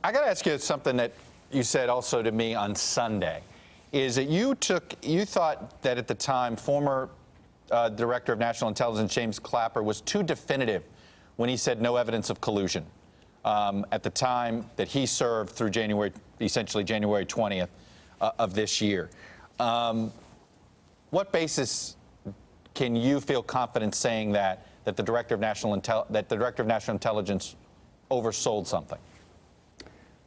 I got to ask you something that you said also to me on Sunday, is that you thought that at the time former Director of National Intelligence James Clapper was too definitive when he said no evidence of collusion at the time that he served through essentially January 20th of this year. What basis can you feel confident saying that the Director of National Intelligence oversold something?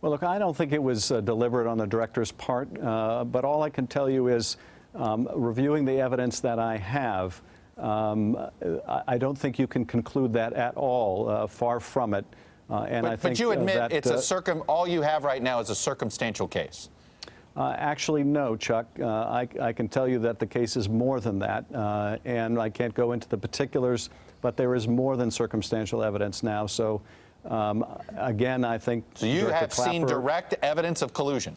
Well, look, I don't think it was deliberate on the director's part, but all I can tell you is, reviewing the evidence that I have, I don't think you can conclude that at all. Far from it. But you admit it's all you have right now is a circumstantial case. Actually, no, Chuck. I can tell you that the case is more than that, and I can't go into the particulars, but there is more than circumstantial evidence now. So, again, I think... So you have seen direct evidence of collusion?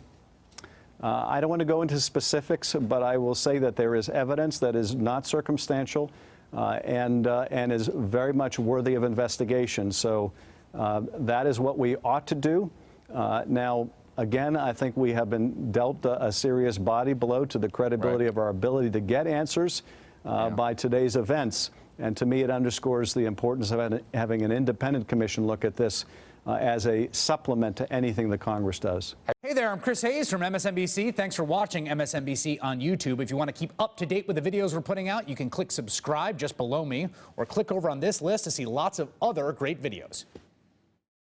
I don't want to go into specifics, but I will say that there is evidence that is not circumstantial and is very much worthy of investigation. So that is what we ought to do. Now, again, I think we have been dealt a serious body blow to the credibility of our ability to get answers by today's events. And to me, it underscores the importance of having an independent commission look at this as a supplement to anything the Congress does. Hey there, I'm Chris Hayes from MSNBC. Thanks for watching MSNBC on YouTube. If you want to keep up to date with the videos we're putting out, you can click subscribe just below me or click over on this list to see lots of other great videos.